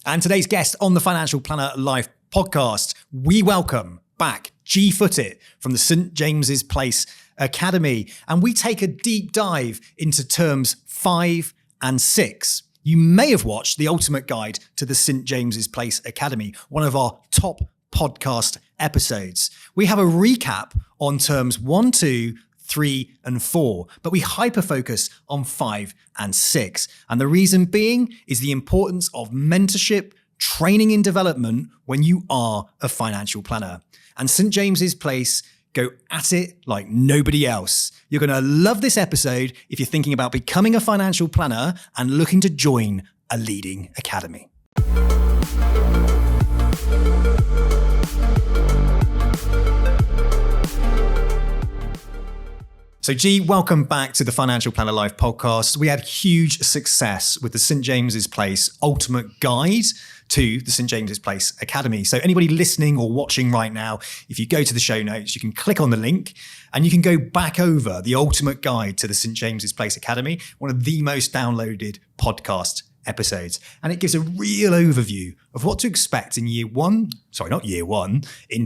And today's guest on the Financial Planner Live podcast, we welcome back Gee Footitt from the St. James's Place Academy. And we take a deep dive into terms 5 and 6. You may have watched the ultimate guide to the St. James's Place Academy, one of our top podcast episodes. We have a recap on terms 1, 2, 3 and 4, but we hyper-focus on 5 and 6. And the reason being is the importance of mentorship, training and development when you are a financial planner. And St. James's Place go at it like nobody else. You're going to love this episode if you're thinking about becoming a financial planner and looking to join a leading academy. So Gee, welcome back to the Financial Planner Live podcast. We had huge success with the St. James's Place Ultimate Guide to the St. James's Place Academy. So anybody listening or watching right now, if you go to the show notes, you can click on the link and you can go back over the Ultimate Guide to the St. James's Place Academy, one of the most downloaded podcast episodes. And it gives a real overview of what to expect in in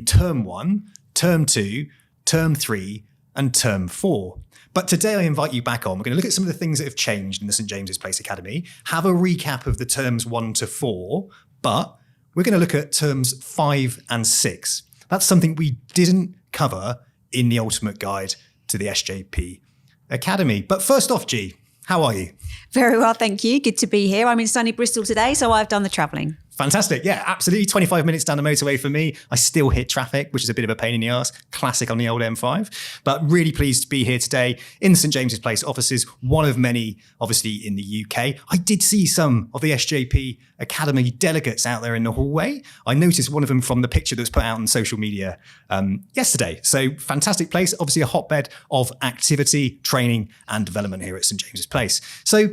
term 1, term 2, term 3, and term 4. But today I invite you back on. We're going to look at some of the things that have changed in the St. James's Place Academy, have a recap of the terms 1 to 4, but we're going to look at terms 5 and 6. That's something we didn't cover in the Ultimate Guide to the SJP Academy. But first off, Gee, how are you? Very well, thank you. Good to be here. I'm in sunny Bristol today, so I've done the travelling. Fantastic. Yeah, absolutely. 25 minutes down the motorway for me. I still hit traffic, which is a bit of a pain in the arse. Classic on the old M5. But really pleased to be here today in the St. James's Place offices, one of many, obviously, in the UK. I did see some of the SJP Academy delegates out there in the hallway. I noticed one of them from the picture that was put out on social media yesterday. So fantastic place. Obviously a hotbed of activity, training and development here at St. James's Place. So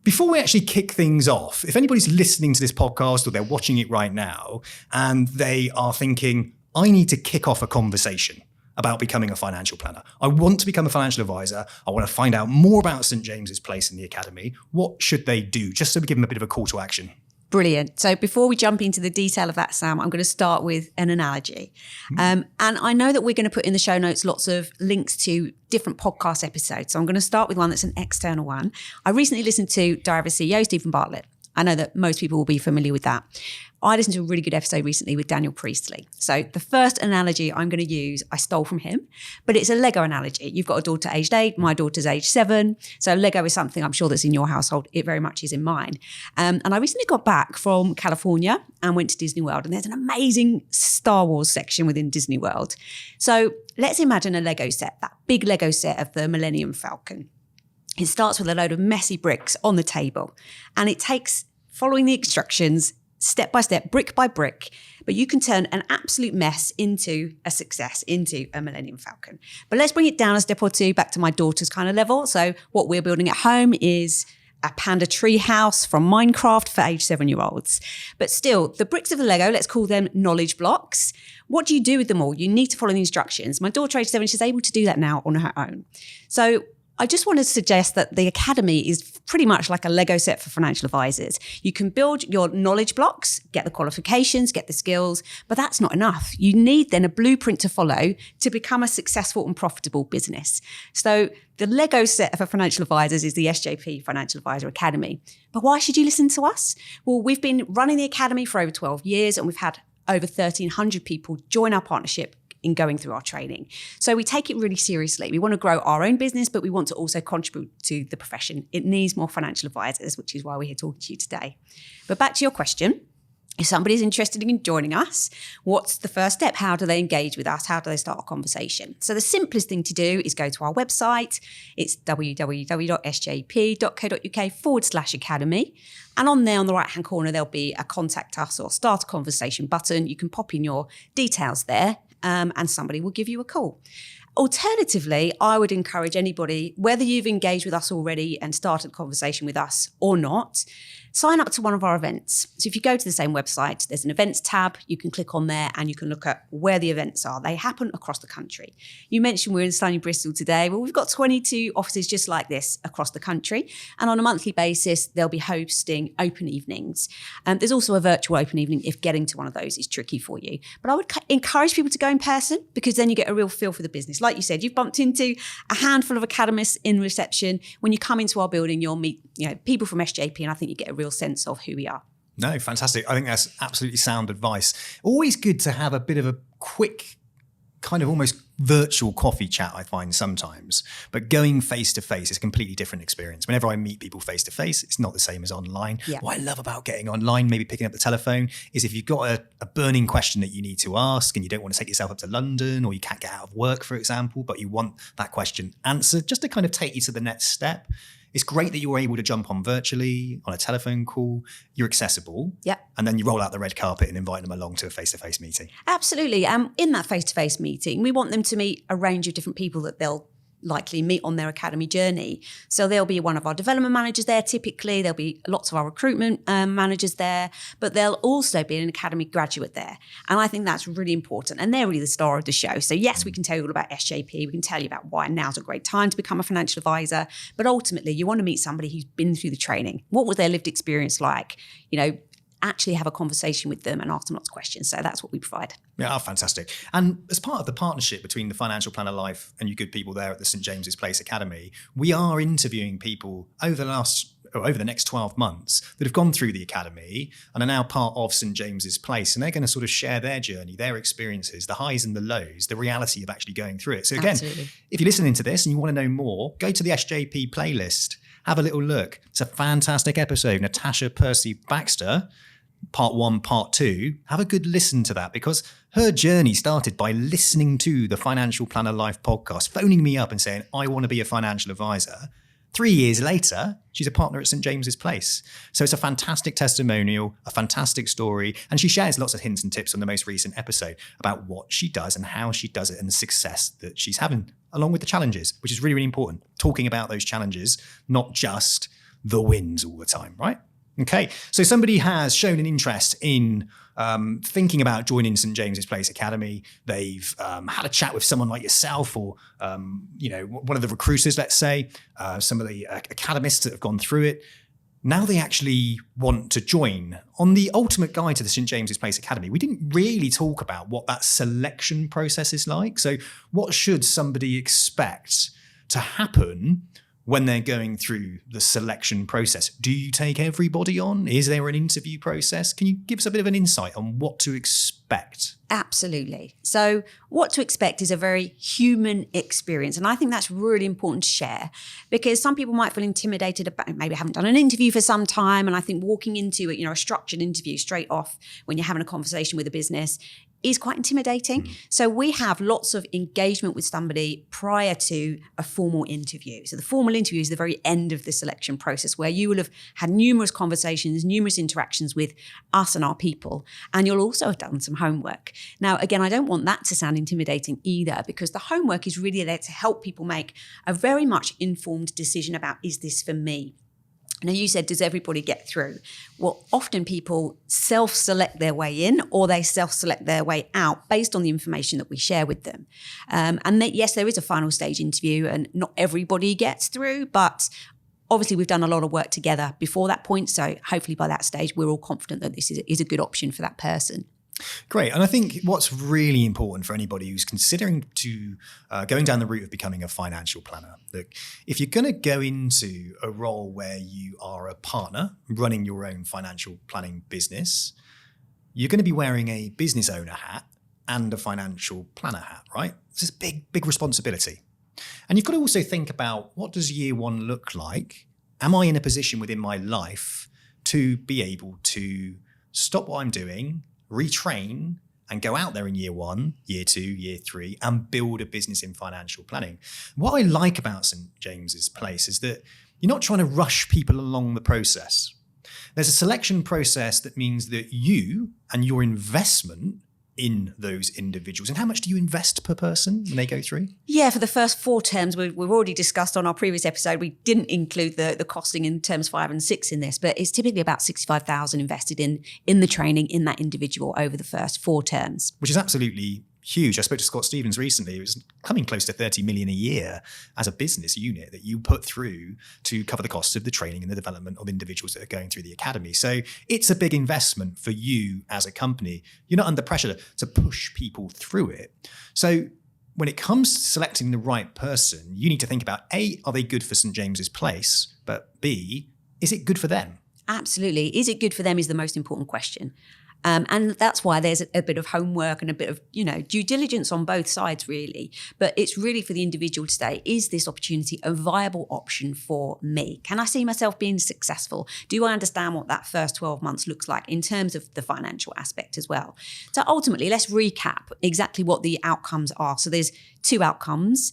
before we actually kick things off, if anybody's listening to this podcast or they're watching it right now and they are thinking, I need to kick off a conversation about becoming a financial planner. I want to become a financial advisor. I want to find out more about St. James's Place in the Academy. What should they do? Just so we give them a bit of a call to action. Brilliant. So before we jump into the detail of that, Sam, I'm going to start with an analogy. And I know that we're going to put in the show notes lots of links to different podcast episodes. So I'm going to start with one that's an external one. I recently listened to Diary CEO, Stephen Bartlett. I know that most people will be familiar with that. I listened to a really good episode recently with Daniel Priestley. So the first analogy I'm going to use, I stole from him, but it's a Lego analogy. You've got a daughter aged 8, my daughter's aged 7. So Lego is something I'm sure that's in your household. It very much is in mine. And I recently got back from California and went to Disney World, and there's an amazing Star Wars section within Disney World. So let's imagine a Lego set, that big Lego set of the Millennium Falcon. It starts with a load of messy bricks on the table, and it takes, following the instructions, step by step, brick by brick, but you can turn an absolute mess into a success, into a Millennium Falcon. But let's bring it down a step or two back to my daughter's kind of level. So what we're building at home is a panda tree house from Minecraft for age 7-year-olds. But still, the bricks of the Lego, let's call them knowledge blocks. What do you do with them all? You need to follow the instructions. My daughter, age 7, she's able to do that now on her own. So I just want to suggest that the Academy is pretty much like a Lego set for financial advisors. You can build your knowledge blocks, get the qualifications, get the skills, but that's not enough. You need then a blueprint to follow to become a successful and profitable business. So the Lego set for financial advisors is the SJP Financial Adviser Academy. But why should you listen to us? Well, we've been running the Academy for over 12 years and we've had over 1,300 people join our partnership in going through our training. So we take it really seriously. We want to grow our own business, but we want to also contribute to the profession. It needs more financial advisors, which is why we're here talking to you today. But back to your question. If somebody's interested in joining us, what's the first step? How do they engage with us? How do they start a conversation? So the simplest thing to do is go to our website. It's www.sjp.co.uk/academy. And on there, on the right-hand corner, there'll be a contact us or start a conversation button. You can pop in your details there. And somebody will give you a call. Alternatively, I would encourage anybody, whether you've engaged with us already and started a conversation with us or not, sign up to one of our events. So if you go to the same website, there's an events tab. You can click on there and you can look at where the events are. They happen across the country. You mentioned we're in sunny Bristol today. Well, we've got 22 offices just like this across the country. And on a monthly basis, they'll be hosting open evenings. There's also a virtual open evening if getting to one of those is tricky for you. But I would encourage people to go in person, because then you get a real feel for the business. Like you said, you've bumped into a handful of academists in reception. When you come into our building, you'll meet people from SJP, and I think you get a real sense of who we are. No, fantastic. I think that's absolutely sound advice. Always good to have a bit of a quick, kind of almost virtual coffee chat, I find sometimes. But going face to face is a completely different experience. Whenever I meet people face to face, it's not the same as online. Yeah. What I love about getting online, maybe picking up the telephone, is if you've got a burning question that you need to ask and you don't want to take yourself up to London, or you can't get out of work, for example, but you want that question answered just to kind of take you to the next step. It's great that you're able to jump on virtually, on a telephone call. You're accessible. Yeah. And then you roll out the red carpet and invite them along to a face-to-face meeting. Absolutely. In that face-to-face meeting, we want them to meet a range of different people that they'll likely meet on their academy journey. So there'll be one of our development managers there typically, there'll be lots of our recruitment managers there, but there'll also be an academy graduate there. And I think that's really important. And they're really the star of the show. So yes, we can tell you all about SJP, we can tell you about why now's a great time to become a financial advisor, but ultimately you want to meet somebody who's been through the training. What was their lived experience like? Actually have a conversation with them and ask them lots of questions. So that's what we provide. Yeah, fantastic. And as part of the partnership between the Financial Planner Life and you good people there at the St James's Place Academy, we are interviewing people over the next 12 months that have gone through the academy and are now part of St James's Place. And they're going to sort of share their journey, their experiences, the highs and the lows, the reality of actually going through it. So again, Absolutely. If you're listening to this and you want to know more, go to the SJP playlist, have a little look. It's a fantastic episode. Natasha Percy Baxter, part 1, part 2, have a good listen to that, because her journey started by listening to the Financial Planner Life podcast, phoning me up and saying, I want to be a financial advisor. 3 years later, she's a partner at St James's Place. So it's a fantastic testimonial, a fantastic story. And she shares lots of hints and tips on the most recent episode about what she does and how she does it and the success that she's having, along with the challenges, which is really, really important. Talking about those challenges, not just the wins all the time, right? Okay, so somebody has shown an interest in thinking about joining St James's Place Academy. They've had a chat with someone like yourself, or one of the recruiters, let's say, some of the academists that have gone through it. Now they actually want to join. On the ultimate guide to the St James's Place Academy, we didn't really talk about what that selection process is like. So what should somebody expect to happen when they're going through the selection process? Do you take everybody on? Is there an interview process? Can you give us a bit of an insight on what to expect? Absolutely. So what to expect is a very human experience. And I think that's really important to share, because some people might feel intimidated about, maybe haven't done an interview for some time. And I think walking into a structured interview straight off when you're having a conversation with a business is quite intimidating. So we have lots of engagement with somebody prior to a formal interview. So the formal interview is the very end of the selection process, where you will have had numerous conversations, numerous interactions with us and our people, and you'll also have done some homework. Now, again, I don't want that to sound intimidating either, because the homework is really there to help people make a very much informed decision about, is this for me? Now, you said, does everybody get through? Well, often people self-select their way in, or they self-select their way out based on the information that we share with them. Yes, there is a final stage interview, and not everybody gets through, but obviously we've done a lot of work together before that point. So hopefully by that stage, we're all confident that this is a good option for that person. Great. And I think what's really important for anybody who's considering to going down the route of becoming a financial planner, look, if you're going to go into a role where you are a partner running your own financial planning business, you're going to be wearing a business owner hat and a financial planner hat, right? It's a big responsibility. And you've got to also think about, what does year one look like? Am I in a position within my life to be able to stop what I'm doing, retrain, and go out there in year 1, year 2, year 3, and build a business in financial planning? What I like about St James's Place is that you're not trying to rush people along the process. There's a selection process that means that you and your investment in those individuals? And how much do you invest per person when they go through? Yeah, for the first 4 terms, we've already discussed on our previous episode, we didn't include the costing in terms 5 and 6 in this, but it's typically about 65,000 invested in the training in that individual over the first 4 terms. Which is absolutely huge. I spoke to Scott Stevens recently. It was coming close to 30 million a year as a business unit that you put through to cover the costs of the training and the development of individuals that are going through the academy. So it's a big investment for you as a company. You're not under pressure to push people through it. So when it comes to selecting the right person, you need to think about A, are they good for St. James's Place? But B, is it good for them? Absolutely. Is it good for them is the most important question. And that's why there's a bit of homework and a bit of, due diligence on both sides, really. But it's really for the individual to say, is this opportunity a viable option for me? Can I see myself being successful? Do I understand what that first 12 months looks like in terms of the financial aspect as well? So ultimately, let's recap exactly what the outcomes are. So there's 2 outcomes.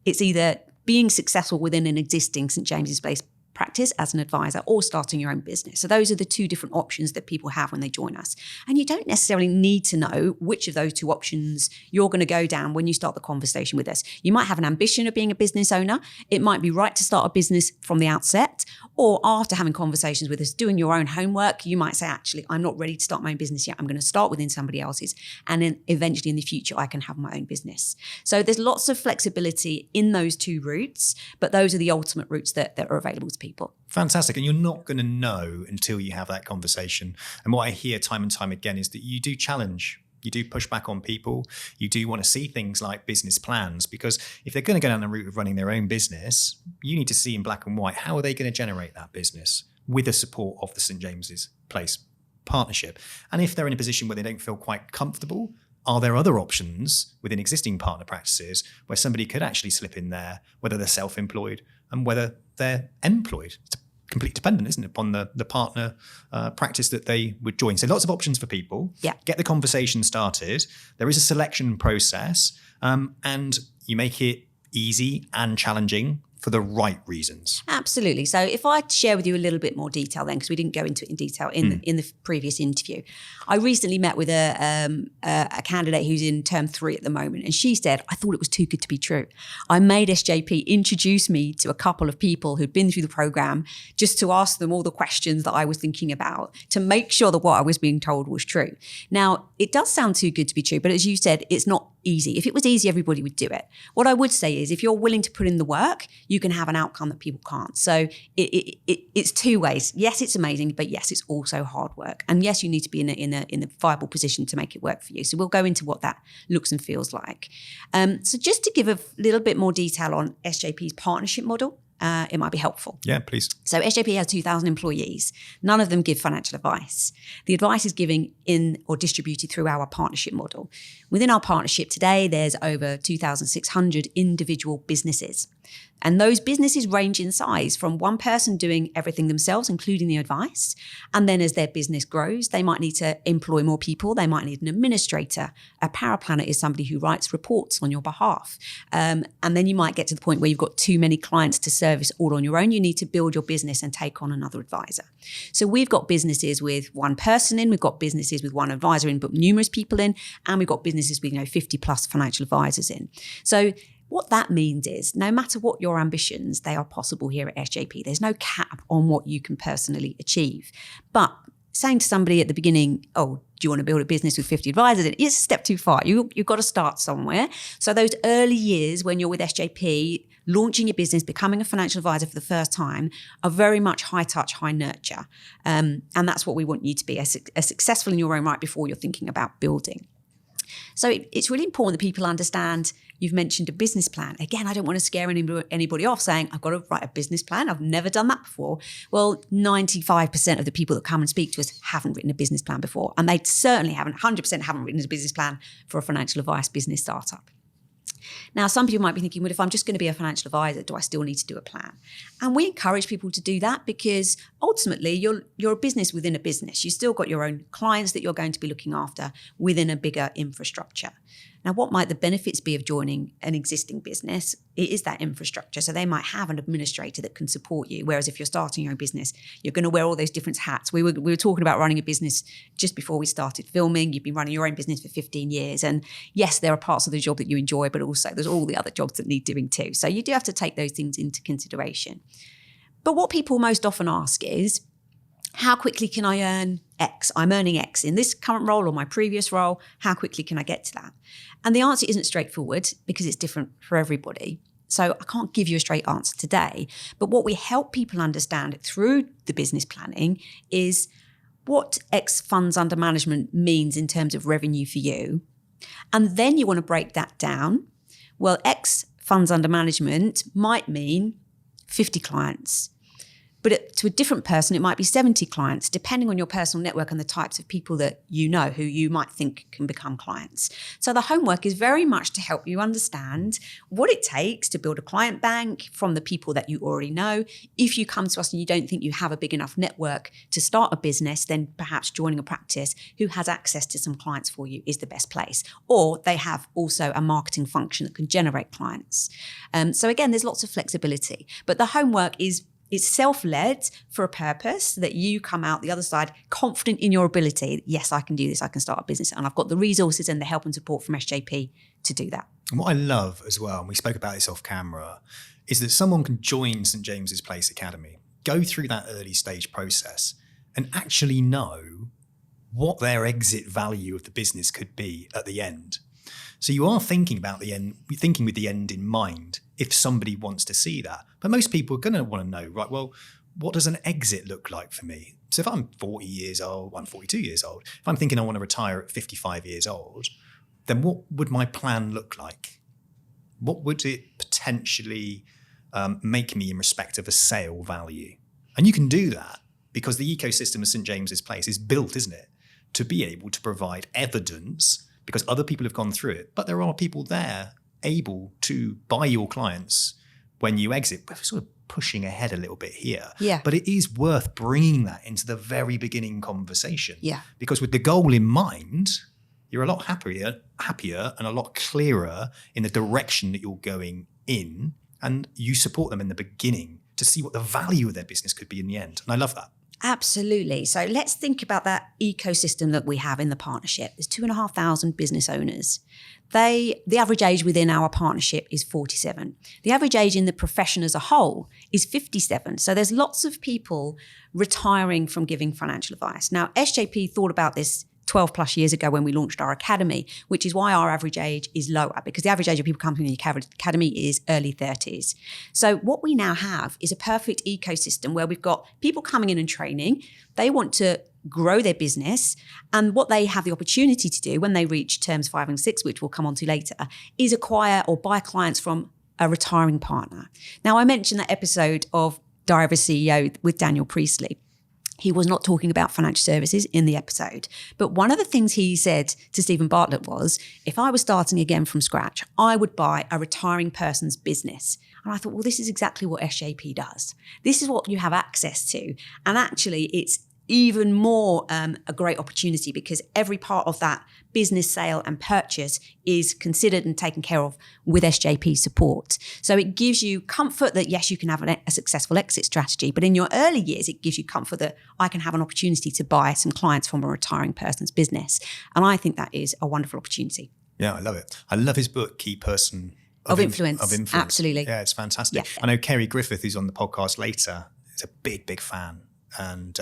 It's either being successful within an existing St. James's Place practice as an advisor or starting your own business. So those are the 2 different options that people have when they join us. And you don't necessarily need to know which of those 2 options you're going to go down when you start the conversation with us. You might have an ambition of being a business owner. It might be right to start a business from the outset, or after having conversations with us, doing your own homework, you might say, actually, I'm not ready to start my own business yet. I'm going to start within somebody else's. And then eventually in the future, I can have my own business. So there's lots of flexibility in those 2 routes, but those are the ultimate routes that are available to people. Fantastic. And you're not going to know until you have that conversation. And what I hear time and time again is that you do challenge, you do push back on people. You do want to see things like business plans, because if they're going to go down the route of running their own business, you need to see in black and white, how are they going to generate that business with the support of the St. James's Place partnership? And if they're in a position where they don't feel quite comfortable, are there other options within existing partner practices where somebody could actually slip in there, whether they're self-employed and whether they're employed? It's completely dependent, isn't it, upon the partner practice that they would join. So lots of options for people. Yeah. Get the conversation started. There is a selection process, and you make it easy and challenging for the right reasons. Absolutely. So if I share with you a little bit more detail then, because we didn't go into it in detail in the previous interview. I recently met with a candidate who's in term 3 at the moment, and she said, I thought it was too good to be true. I made SJP introduce me to a couple of people who'd been through the program just to ask them all the questions that I was thinking about to make sure that what I was being told was true. Now, it does sound too good to be true, but as you said, it's not easy. If it was easy, everybody would do it. What I would say is if you're willing to put in the work, you can have an outcome that people can't. So it's 2 ways. Yes, it's amazing, but yes, it's also hard work. And yes, you need to be in a viable position to make it work for you. So we'll go into what that looks and feels like. So just to give a little bit more detail on SJP's partnership model, it might be helpful. Yeah, please. So SJP has 2,000 employees. None of them give financial advice. The advice is given in or distributed through our partnership model. Within our partnership today, there's over 2,600 individual businesses. And those businesses range in size from one person doing everything themselves, including the advice. And then as their business grows, they might need to employ more people. They might need an administrator. A power planner is somebody who writes reports on your behalf. And then you might get to the point where you've got too many clients to service all on your own. You need to build your business and take on another advisor. So we've got businesses with one person in, we've got businesses with one advisor in, but numerous people in, and we've got businesses with 50 plus financial advisors in. So what that means is no matter what your ambitions, they are possible here at SJP. There's no cap on what you can personally achieve. But saying to somebody at the beginning, oh, do you want to build a business with 50 advisors? It's a step too far. You've got to start somewhere. So those early years when you're with SJP, launching your business, becoming a financial advisor for the first time are very much high touch, high nurture. And that's what we want you to be, as successful in your own right before you're thinking about building. So it's really important that people understand. You've mentioned a business plan. Again, I don't want to scare anybody off saying, I've got to write a business plan. I've never done that before. Well, 95% of the people that come and speak to us haven't written a business plan before. And they certainly haven't, 100% haven't written a business plan for a financial advice business startup. Now, some people might be thinking, well, if I'm just going to be a financial advisor, do I still need to do a plan? And we encourage people to do that because ultimately you're a business within a business. You've still got your own clients that you're going to be looking after within a bigger infrastructure. Now, what might the benefits be of joining an existing business? It is that infrastructure. So they might have an administrator that can support you. Whereas if you're starting your own business, you're going to wear all those different hats. We were talking about running a business just before we started filming. You've been running your own business for 15 years. And yes, there are parts of the job that you enjoy, but also there's all the other jobs that need doing too. So you do have to take those things into consideration. But what people most often ask is, how quickly can I earn X? I'm earning X in this current role or my previous role. How quickly can I get to that? And the answer isn't straightforward because it's different for everybody. So I can't give you a straight answer today. But what we help people understand through the business planning is what X funds under management means in terms of revenue for you. And then you want to break that down. Well, X funds under management might mean 50 clients. But to a different person, it might be 70 clients, depending on your personal network and the types of people that you know who you might think can become clients. So the homework is very much to help you understand what it takes to build a client bank from the people that you already know. If you come to us and you don't think you have a big enough network to start a business, then perhaps joining a practice who has access to some clients for you is the best place. Or they have also a marketing function that can generate clients. So again, there's lots of flexibility. But the homework it's self-led for a purpose that you come out the other side confident in your ability. Yes, I can do this. I can start a business and I've got the resources and the help and support from SJP to do that. And what I love as well, and we spoke about this off camera, is that someone can join St. James's Place Academy, go through that early stage process and actually know what their exit value of the business could be at the end. So you are thinking about the end, thinking with the end in mind if somebody wants to see that. But most people are going to want to know, right, well, what does an exit look like for me? So if I'm 40 years old, I'm 42 years old, if I'm thinking I want to retire at 55 years old, then what would my plan look like? What would it potentially make me in respect of a sale value? And you can do that because the ecosystem of St. James's Place is built, isn't it, to be able to provide evidence because other people have gone through it, but there are people there able to buy your clients when you exit. We're sort of pushing ahead a little bit here. Yeah. But it is worth bringing that into the very beginning conversation. Yeah. Because with the goal in mind, you're a lot happier and a lot clearer in the direction that you're going in, and you support them in the beginning to see what the value of their business could be in the end. And I love that. Absolutely. So let's think about that ecosystem that we have in the partnership. There's 2,500 business owners. The average age within our partnership is 47. The average age in the profession as a whole is 57. So there's lots of people retiring from giving financial advice. Now, SJP thought about this 12 plus years ago when we launched our academy, which is why our average age is lower, because the average age of people coming to the academy is early 30s. So what we now have is a perfect ecosystem where we've got people coming in and training. They want to grow their business, and what they have the opportunity to do when they reach terms 5 and 6, which we'll come on to later, is acquire or buy clients from a retiring partner. Now, I mentioned that episode of Diary of a CEO with Daniel Priestley. He was not talking about financial services in the episode. But one of the things he said to Stephen Bartlett was, if I was starting again from scratch, I would buy a retiring person's business. And I thought, well, this is exactly what SJP does. This is what you have access to. And actually, it's even more a great opportunity because every part of that business sale and purchase is considered and taken care of with SJP support. So it gives you comfort that, yes, you can have a successful exit strategy, but in your early years, it gives you comfort that I can have an opportunity to buy some clients from a retiring person's business. And I think that is a wonderful opportunity. Yeah, I love it. I love his book, Key Person of Influence. Absolutely. Yeah, it's fantastic. Yeah. I know Kerry Griffith, who's on the podcast later, is a big fan. And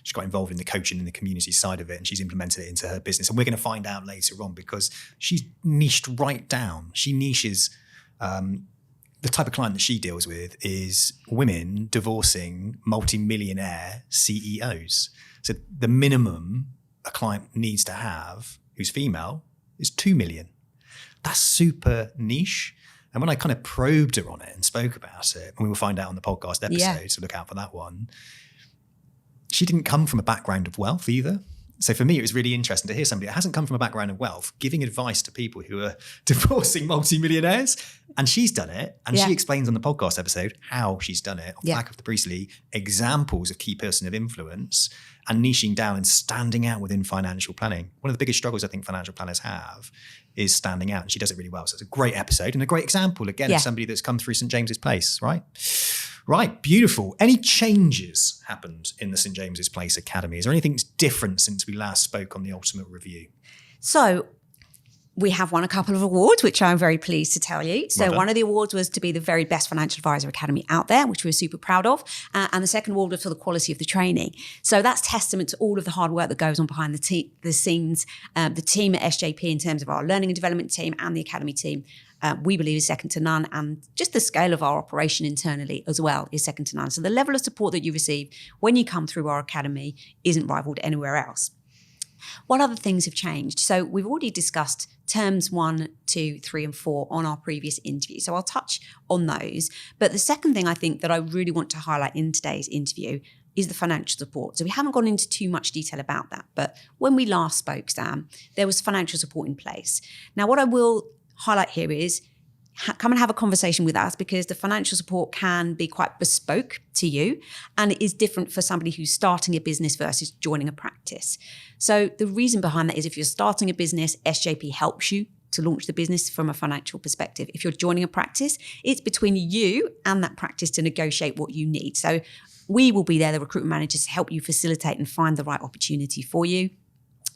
she got involved in the coaching and the community side of it, and she's implemented it into her business. And we're going to find out later on because she's niched right down. She niches the type of client that she deals with is women divorcing multi-millionaire CEOs. So the minimum a client needs to have, who's female, is 2 million. That's super niche. And when I kind of probed her on it and spoke about it, and we will find out on the podcast episode, so look out for that one. She didn't come from a background of wealth either. So for me, it was really interesting to hear somebody that hasn't come from a background of wealth giving advice to people who are divorcing multimillionaires. And she's done it. And she explains on the podcast episode how she's done it. On the back of the Priestley, examples of key person of influence and niching down and standing out within financial planning. One of the biggest struggles I think financial planners have is standing out. And she does it really well. So it's a great episode and a great example, again, of somebody that's come through St. James's Place, right? Right, beautiful. Any changes happened in the St. James's Place Academy? Is there anything different since we last spoke on the Ultimate Review? So we have won a couple of awards, which I'm very pleased to tell you. So one of the awards was to be the very best financial advisor academy out there, which we were super proud of. And the second award was for the quality of the training. So that's testament to all of the hard work that goes on behind the scenes. The team at SJP in terms of our learning and development team and the academy team, we believe is second to none. And just the scale of our operation internally as well is second to none. So the level of support that you receive when you come through our academy isn't rivaled anywhere else. What other things have changed? So we've already discussed terms 1, 2, 3, and 4 on our previous interview. So I'll touch on those. But the second thing I think that I really want to highlight in today's interview is the financial support. So we haven't gone into too much detail about that. But when we last spoke, Sam, there was financial support in place. Now, what I will highlight here is come and have a conversation with us, because the financial support can be quite bespoke to you, and it is different for somebody who's starting a business versus joining a practice. So the reason behind that is if you're starting a business, SJP helps you to launch the business from a financial perspective. If you're joining a practice, it's between you and that practice to negotiate what you need. So we will be there, the recruitment managers, to help you facilitate and find the right opportunity for you.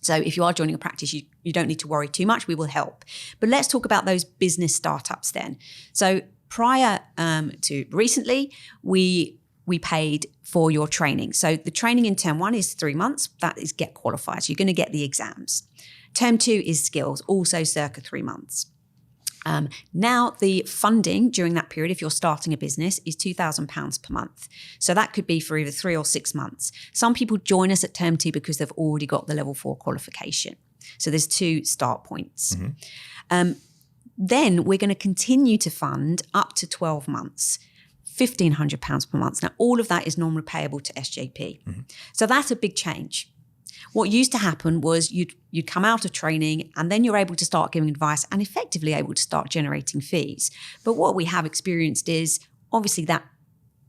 So if you are joining a practice, you don't need to worry too much. We will help. But let's talk about those business startups then. So prior to recently, we paid for your training. So the training in term 1 is 3 months. That is get qualified. So you're going to get the exams. Term 2 is skills, also circa 3 months. Now the funding during that period, if you're starting a business, is £2,000 per month. So that could be for either 3 or 6 months. Some people join us at term 2 because they've already got the level 4 qualification. So there's 2 start points. Mm-hmm. Then we're going to continue to fund up to 12 months. £1,500 per month. Now, all of that is non-repayable to SJP. Mm-hmm. So that's a big change. What used to happen was you'd come out of training and then you're able to start giving advice and effectively able to start generating fees. But what we have experienced is obviously that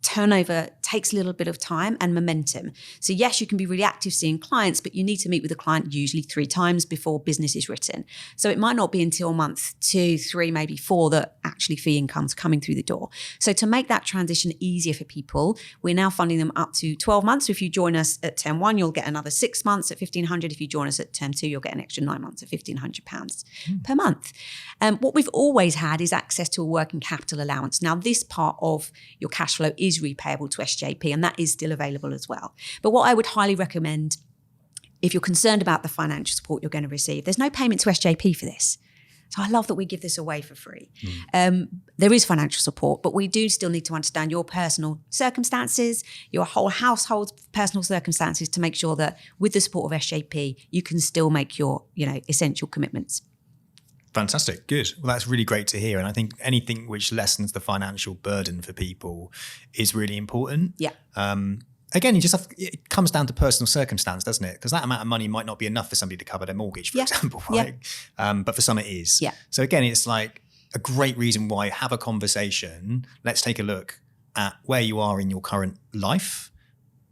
turnover takes a little bit of time and momentum. So yes, you can be really active seeing clients, but you need to meet with the client usually 3 times before business is written. So it might not be until month 2, 3, maybe 4 that actually fee income's coming through the door. So to make that transition easier for people, we're now funding them up to 12 months. So if you join us at term 1, you'll get another 6 months at £1,500. If you join us at term 2, you'll get an extra 9 months at £1,500 per month. What we've always had is access to a working capital allowance. Now this part of your cash flow is repayable to SJP, and that is still available as well. But what I would highly recommend, if you're concerned about the financial support you're going to receive, there's no payment to SJP for this. So I love that we give this away for free. There is financial support, but we do still need to understand your personal circumstances, your whole household's personal circumstances, to make sure that with the support of SJP, you can still make your, essential commitments. Fantastic. Good. Well, that's really great to hear. And I think anything which lessens the financial burden for people is really important. Yeah. Again, it comes down to personal circumstance, doesn't it? Because that amount of money might not be enough for somebody to cover their mortgage, for example, right? Yeah. But for some it is. Yeah. So again, it's like a great reason why have a conversation. Let's take a look at where you are in your current life,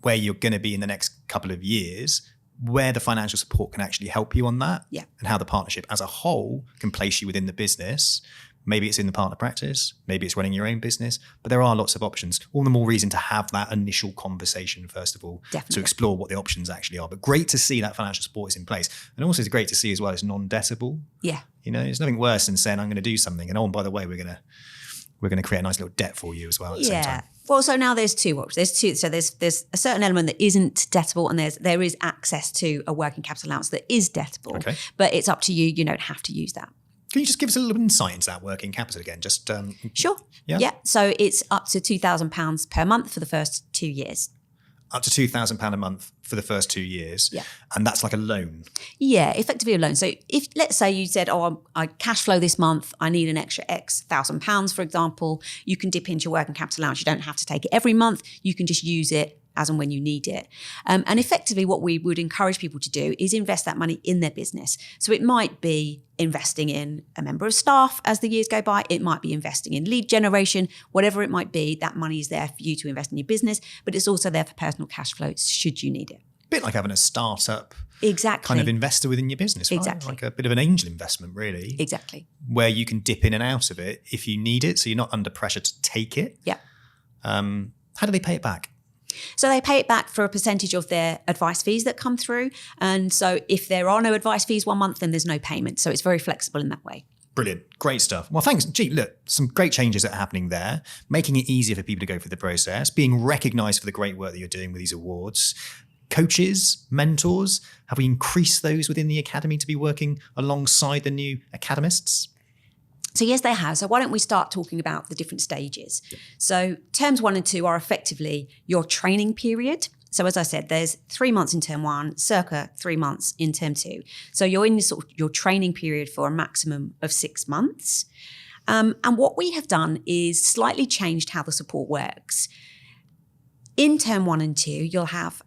where you're going to be in the next couple of years, where the financial support can actually help you on that, and how the partnership as a whole can place you within the business. Maybe it's in the partner practice, maybe it's running your own business, but there are lots of options. All the more reason to have that initial conversation, first of all, to explore what the options actually are. But great to see that financial support is in place. And also it's great to see as well it's non-debtable. Yeah. There's nothing worse than saying I'm going to do something and by the way, we're going to create a nice little debt for you as well at the same time. Well, so now there's 2 options. There's 2. So there's a certain element that isn't debtable, and there is access to a working capital allowance that is debtable. Okay. But it's up to you. You don't have to use that. Can you just give us a little insight into that working capital again? Just Sure. Yeah. So it's up to £2,000 per month for the first 2 years. Up to £2,000 a month for the first 2 years. Yeah. And that's like a loan. Yeah, effectively a loan. So if, let's say you said, I cash flow this month, I need an extra X £1,000, for example, you can dip into your working capital allowance. You don't have to take it every month. You can just use it as and when you need it. And effectively what we would encourage people to do is invest that money in their business. So it might be investing in a member of staff as the years go by. It might be investing in lead generation, whatever it might be. That money is there for you to invest in your business, but it's also there for personal cash flow should you need it. A bit like having a startup exactly kind of investor within your business, right? Exactly. Like a bit of an angel investment, really. Exactly. Where you can dip in and out of it if you need it, so you're not under pressure to take it. Yeah. How do they pay it back? So they pay it back for a percentage of their advice fees that come through. And so if there are no advice fees 1 month, then there's no payment. So it's very flexible in that way. Brilliant. Great stuff. Well, thanks. Gee, look, some great changes that are happening there, making it easier for people to go through the process, being recognised for the great work that you're doing with these awards. Coaches, mentors, have we increased those within the academy to be working alongside the new academists? So yes, they have. So why don't we start talking about the different stages? Yeah. So terms 1 and 2 are effectively your training period. So as I said, there's 3 months in term 1, circa 3 months in term 2. So you're in this sort of your training period for a maximum of 6 months. And what we have done is slightly changed how the support works. In term 1 and 2, you'll have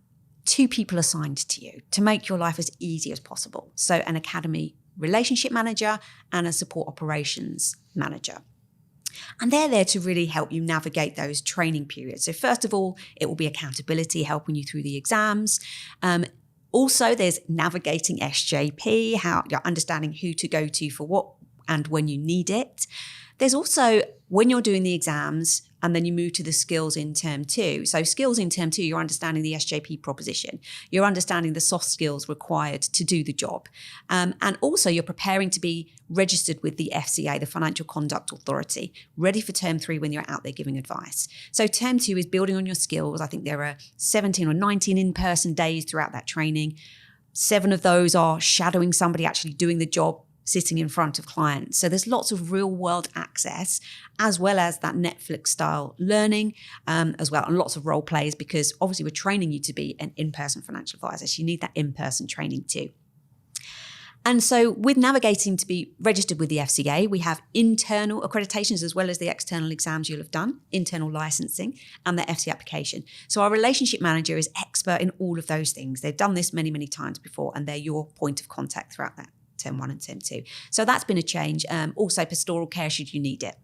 2 people assigned to you to make your life as easy as possible. So an academy relationship manager and a support operations manager. And they're there to really help you navigate those training periods. So first of all, it will be accountability, helping you through the exams. Also, there's navigating SJP, how you're understanding who to go to for what and when you need it. There's also, when you're doing the exams, and then you move to the skills in term 2. So skills in term 2, you're understanding the SJP proposition. You're understanding the soft skills required to do the job. And also you're preparing to be registered with the FCA, the Financial Conduct Authority, ready for term 3 when you're out there giving advice. So term 2 is building on your skills. I think there are 17 or 19 in-person days throughout that training. 7 of those are shadowing somebody actually doing the job, sitting in front of clients. So there's lots of real world access, as well as that Netflix style learning as well, and lots of role plays, because obviously we're training you to be an in-person financial advisor. So you need that in-person training too. And so with navigating to be registered with the FCA, we have internal accreditations as well as the external exams you'll have done, internal licensing and the FC application. So our relationship manager is expert in all of those things. They've done this many, many times before, and they're your point of contact throughout that term 1 and term 2. So that's been a change. Also pastoral care should you need it.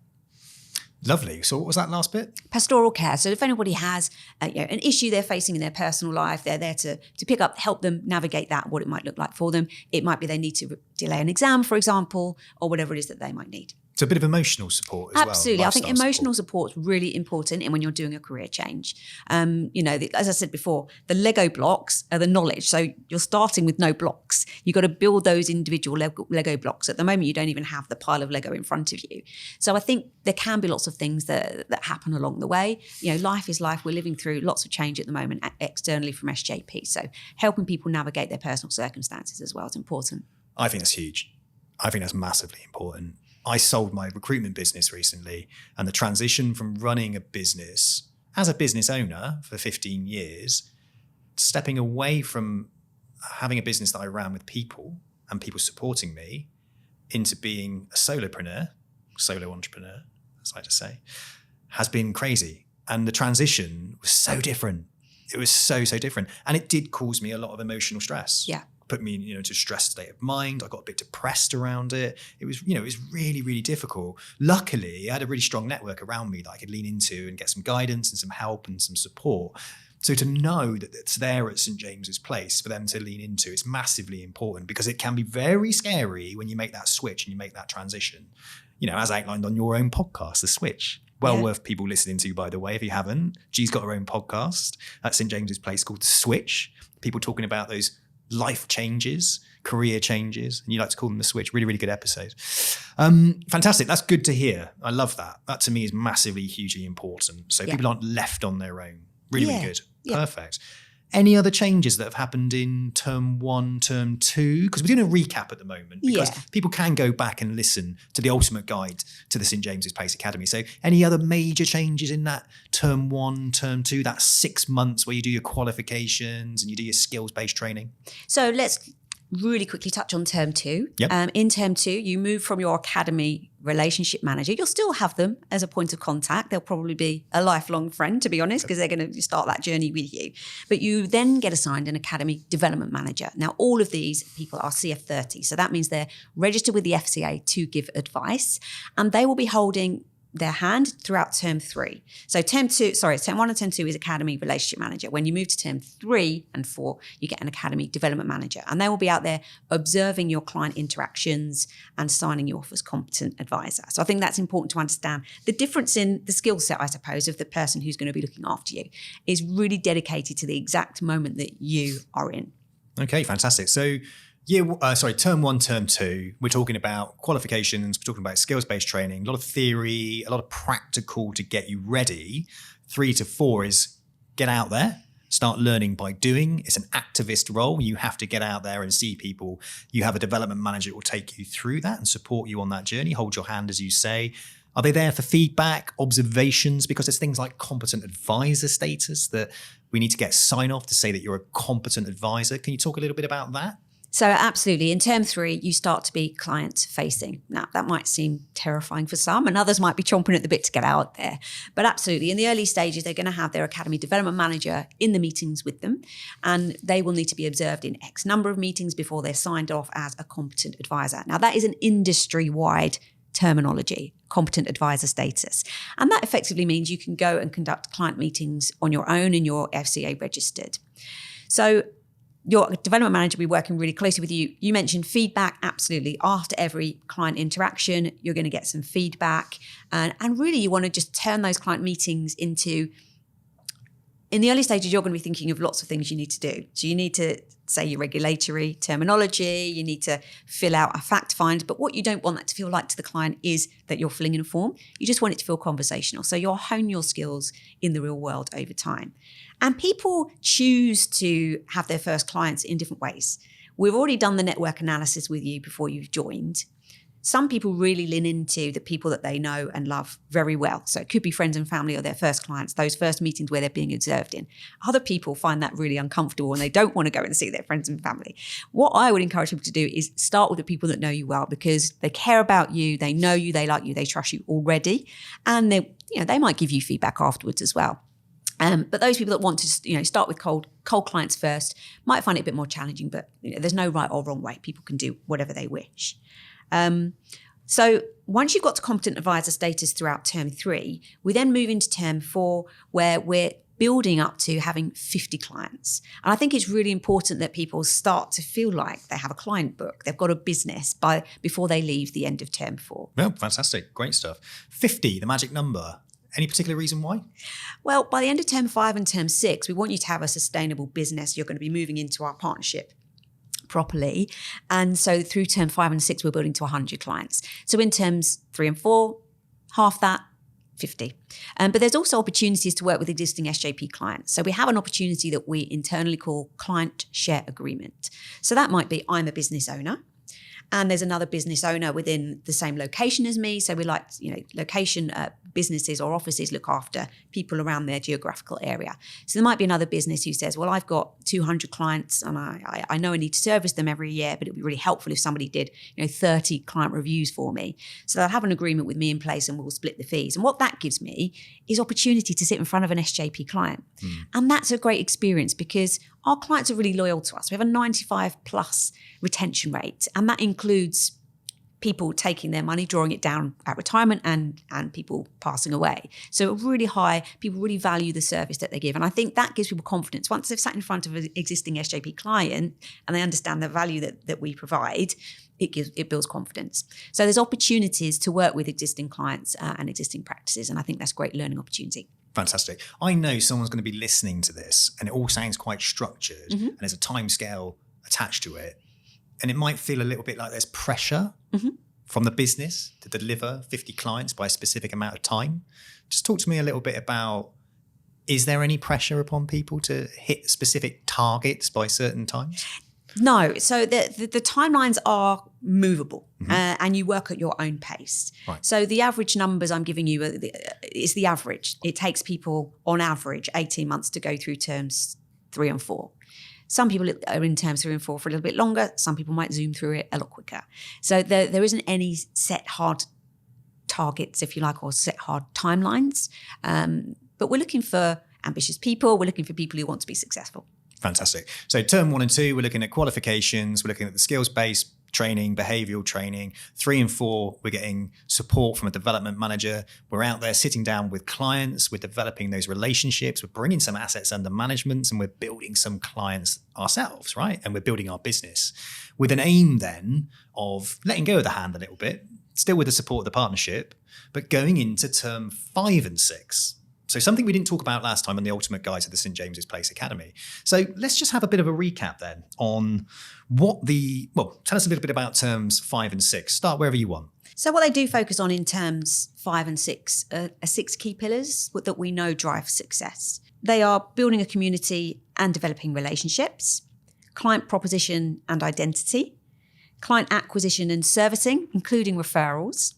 Lovely. So what was that last bit? Pastoral care. So if anybody has an issue they're facing in their personal life, they're there to pick up, help them navigate that, what it might look like for them. It might be they need to delay an exam, for example, or whatever it is that they might need. So a bit of emotional support as well. Absolutely. I think emotional support is really important in when you're doing a career change. As I said before, the Lego blocks are the knowledge. So you're starting with no blocks. You've got to build those individual Lego blocks. At the moment, you don't even have the pile of Lego in front of you. So I think there can be lots of things that happen along the way. Life is life. We're living through lots of change at the moment externally from SJP. So helping people navigate their personal circumstances as well is important. I think that's huge. I think that's massively important. I sold my recruitment business recently, and the transition from running a business as a business owner for 15 years, stepping away from having a business that I ran with people and people supporting me into being a solopreneur, solo entrepreneur, as I like to say, has been crazy. And the transition was so different. It was so different. And it did cause me a lot of emotional stress. Yeah. Put me into a stressed state of mind. I got a bit depressed around it. It was really, really difficult. Luckily, I had a really strong network around me that I could lean into and get some guidance and some help and some support. So to know that it's there at St. James's Place for them to lean into, it's massively important, because it can be very scary when you make that switch and you make that transition. As outlined on your own podcast, The Switch. Well worth people listening to, by the way, if you haven't. Gee's got her own podcast at St. James's Place called The Switch. People talking about those life changes, career changes, and you like to call them The Switch. Really, really good episode. Fantastic. That's good to hear. I love that. That to me is massively, hugely important. So people aren't left on their own. Really, really good. Yeah. Perfect. Any other changes that have happened in term 1, term 2? Because we're doing a recap at the moment, because people can go back and listen to the ultimate guide to the St. James's Place Academy. So any other major changes in that term 1, term 2, that 6 months where you do your qualifications and you do your skills-based training? So let's really quickly touch on term 2. Yep. In term 2, you move from your academy relationship manager. You'll still have them as a point of contact. They'll probably be a lifelong friend, to be honest, because they're going to start that journey with you. But you then get assigned an academy development manager. Now, all of these people are CF30. So that means they're registered with the FCA to give advice, and they will be holding their hand throughout term 3. So term 1 and term 2 is academy relationship manager. When you move to term 3 and 4, you get an academy development manager, and they will be out there observing your client interactions and signing you off as competent advisor. So I think that's important to understand. The difference in the skill set, I suppose, of the person who's going to be looking after you is really dedicated to the exact moment that you are in. Okay, fantastic. So term 1, term 2, we're talking about qualifications, we're talking about skills-based training, a lot of theory, a lot of practical to get you ready. 3 to 4 is get out there, start learning by doing. It's an activist role. You have to get out there and see people. You have a development manager that will take you through that and support you on that journey, hold your hand, as you say. Are they there for feedback, observations? Because there's things like competent advisor status that we need to get sign off to say that you're a competent advisor. Can you talk a little bit about that? So absolutely. In term 3, you start to be client facing. Now, that might seem terrifying for some, and others might be chomping at the bit to get out there. But absolutely, in the early stages, they're going to have their academy development manager in the meetings with them, and they will need to be observed in X number of meetings before they're signed off as a competent advisor. Now, that is an industry-wide terminology, competent advisor status. And that effectively means you can go and conduct client meetings on your own and you're FCA registered. So your development manager will be working really closely with you. You mentioned feedback, absolutely. After every client interaction, you're going to get some feedback. And really, you want to just turn those client meetings into, in the early stages, you're going to be thinking of lots of things you need to do. So you need to say your regulatory terminology, you need to fill out a fact find. But what you don't want that to feel like to the client is that you're filling in a form. You just want it to feel conversational. So you'll hone your skills in the real world over time. And people choose to have their first clients in different ways. We've already done the network analysis with you before you've joined. Some people really lean into the people that they know and love very well. So it could be friends and family or their first clients, those first meetings where they're being observed in. Other people find that really uncomfortable and they don't want to go and see their friends and family. What I would encourage people to do is start with the people that know you well, because they care about you, they know you, they like you, they trust you already, and they might give you feedback afterwards as well. But those people that want to, start with cold clients first might find it a bit more challenging, but there's no right or wrong way. People can do whatever they wish. So once you've got to competent advisor status throughout term 3, we then move into term 4, where we're building up to having 50 clients. And I think it's really important that people start to feel like they have a client book, they've got a business before they leave the end of term 4. Well, fantastic. Great stuff. 50, the magic number. Any particular reason why? Well, by the end of term 5 and term 6, we want you to have a sustainable business. You're going to be moving into our partnership properly. And so through term 5 and 6, we're building to 100 clients. So in terms 3 and 4, half that, 50. But there's also opportunities to work with existing SJP clients. So we have an opportunity that we internally call client share agreement. So that might be, I'm a business owner, and there's another business owner within the same location as me. So we like, location businesses or offices look after people around their geographical area. So there might be another business who says, well, I've got 200 clients and I know I need to service them every year, but it'd be really helpful if somebody did, 30 client reviews for me. So they'll have an agreement with me in place and we'll split the fees. And what that gives me is opportunity to sit in front of an SJP client. And that's a great experience because our clients are really loyal to us. We have a 95 plus retention rate, and that includes people taking their money, drawing it down at retirement, and people passing away. So really high, people really value the service that they give. And I think that gives people confidence. Once they've sat in front of an existing SJP client and they understand the value that we provide, it builds confidence. So there's opportunities to work with existing clients and existing practices. And I think that's a great learning opportunity. Fantastic. I know someone's going to be listening to this and it all sounds quite structured and there's a time scale attached to it. And it might feel a little bit like there's pressure from the business to deliver 50 clients by a specific amount of time. Just talk to me a little bit about, is there any pressure upon people to hit specific targets by certain times? No. So the timelines are movable and you work at your own pace. Right. So the average numbers I'm giving you is the average. It takes people on average 18 months to go through terms 3 and 4. Some people are in terms 3 and 4 for a little bit longer. Some people might zoom through it a lot quicker. So there isn't any set hard targets, if you like, or set hard timelines. But we're looking for ambitious people. We're looking for people who want to be successful. Fantastic. So term 1 and 2, we're looking at qualifications. We're looking at the skills-based training, behavioral training. 3 and 4, we're getting support from a development manager. We're out there sitting down with clients. We're developing those relationships. We're bringing some assets under management, and we're building some clients ourselves, right? And we're building our business with an aim then of letting go of the hand a little bit, still with the support of the partnership, but going into term 5 and 6. So something we didn't talk about last time on the Ultimate Guide to the St. James's Place Academy. So let's just have a bit of a recap then on tell us a little bit about terms 5 and 6. Start wherever you want. So what they do focus on in terms 5 and 6 are 6 key pillars that we know drive success. They are building a community and developing relationships, client proposition and identity, client acquisition and servicing, including referrals,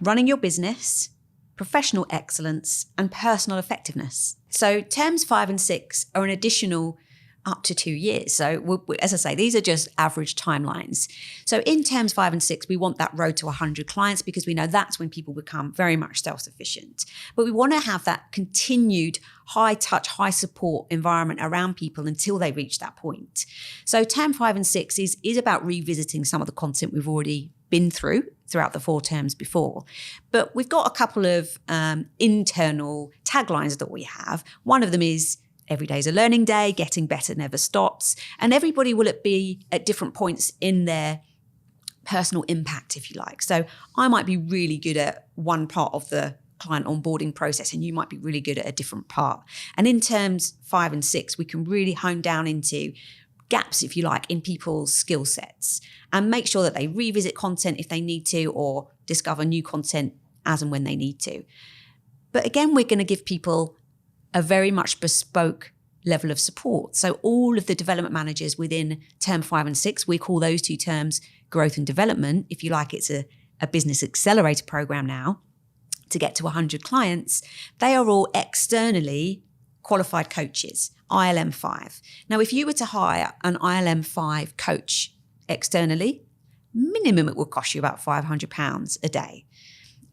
running your business, professional excellence, and personal effectiveness. So terms 5 and 6 are an additional up to 2 years. So as I say, these are just average timelines. So in terms 5 and 6, we want that road to 100 clients because we know that's when people become very much self-sufficient. But we want to have that continued high touch, high support environment around people until they reach that point. So term 5 and 6 is about revisiting some of the content we've already been throughout the 4 terms before. But we've got a couple of internal taglines that we have. One of them is every day is a learning day, getting better never stops. And everybody will be at different points in their personal impact, if you like. So I might be really good at one part of the client onboarding process and you might be really good at a different part. And in terms 5 and 6, we can really hone down into gaps, if you like, in people's skill sets and make sure that they revisit content if they need to or discover new content as and when they need to. But again, we're going to give people a very much bespoke level of support. So all of the development managers within term 5 and 6, we call those 2 terms growth and development. If you like, it's a business accelerator program now to get to 100 clients. They are all externally qualified coaches, ILM 5. Now, if you were to hire an ILM 5 coach externally, minimum it will cost you about £500 a day.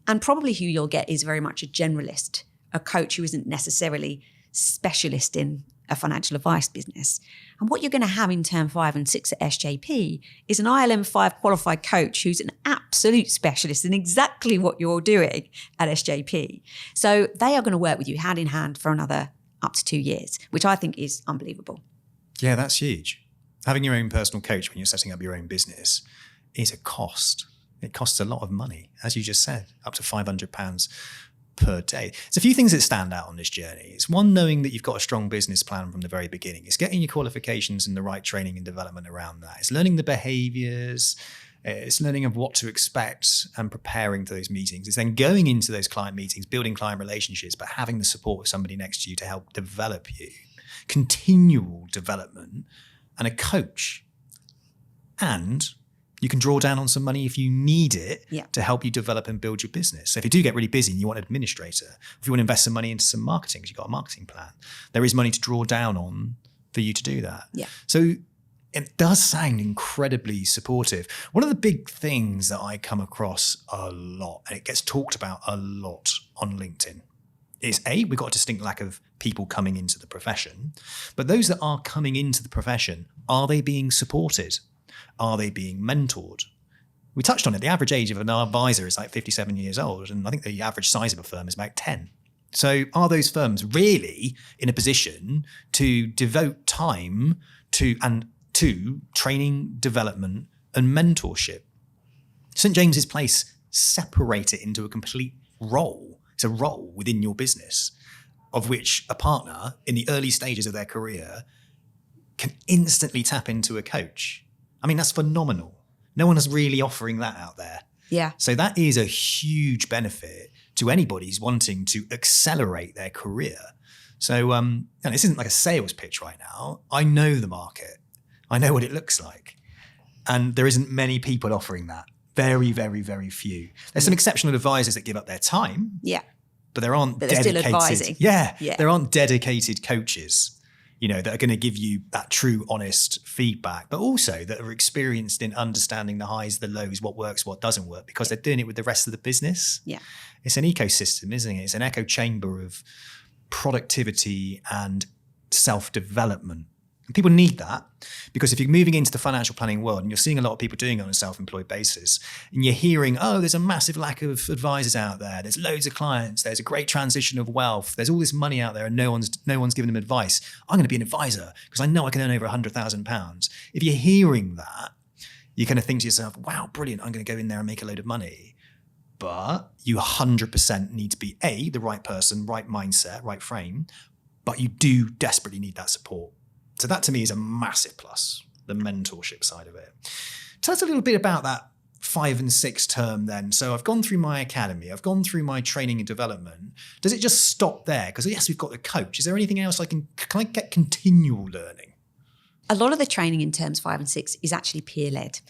And probably who you'll get is very much a generalist, a coach who isn't necessarily specialist in a financial advice business. And what you're going to have in term 5 and 6 at SJP is an ILM 5 qualified coach who's an absolute specialist in exactly what you're doing at SJP. So they are going to work with you hand in hand for another up to 2 years, which I think is unbelievable. Yeah, that's huge. Having your own personal coach when you're setting up your own business is a cost. It costs a lot of money, as you just said, up to £500 per day. There's a few things that stand out on this journey. It's one, knowing that you've got a strong business plan from the very beginning. It's getting your qualifications and the right training and development around that. It's learning the behaviors. It's learning of what to expect and preparing for those meetings. It's then going into those client meetings, building client relationships, but having the support of somebody next to you to help develop you. Continual development and a coach. And you can draw down on some money if you need it to help you develop and build your business. So if you do get really busy and you want an administrator, if you want to invest some money into some marketing because you've got a marketing plan, there is money to draw down on for you to do that. Yeah. So it does sound incredibly supportive. One of the big things that I come across a lot, and it gets talked about a lot on LinkedIn, is we've got a distinct lack of people coming into the profession. But those that are coming into the profession, are they being supported? Are they being mentored? We touched on it. The average age of an advisor is like 57 years old. And I think the average size of a firm is about 10. So are those firms really in a position to devote time to training, development, and mentorship? St. James's Place separate it into a complete role. It's a role within your business of which a partner in the early stages of their career can instantly tap into a coach. I mean, that's phenomenal. No one is really offering that out there. Yeah. So that is a huge benefit to anybody who's wanting to accelerate their career. So, and this isn't like a sales pitch right now. I know the market. I know what it looks like. And there isn't many people offering that. Very, very, very few. There's some exceptional advisors that give up their time. Yeah. But there aren't dedicated. Still advising. Yeah. There aren't dedicated coaches. that are going to give you that true, honest feedback, but also that are experienced in understanding the highs, the lows, what works, what doesn't work, because they're doing it with the rest of the business. Yeah. It's an ecosystem, isn't it? It's an echo chamber of productivity and self-development. And people need that, because if you're moving into the financial planning world and you're seeing a lot of people doing it on a self-employed basis, and you're hearing, oh, there's a massive lack of advisors out there, there's loads of clients, there's a great transition of wealth, there's all this money out there and no one's giving them advice. I'm going to be an advisor because I know I can earn over £100,000. If you're hearing that, you kind of think to yourself, wow, brilliant, I'm going to go in there and make a load of money. But you 100% need to be the right person, right mindset, right frame, but you do desperately need that support. So that to me is a massive plus, the mentorship side of it. Tell us a little bit about that 5 and 6 term then. So I've gone through my academy, I've gone through my training and development. Does it just stop there? Because yes, we've got the coach. Is there anything else can I get continual learning? A lot of the training in terms 5 and 6 is actually peer-led,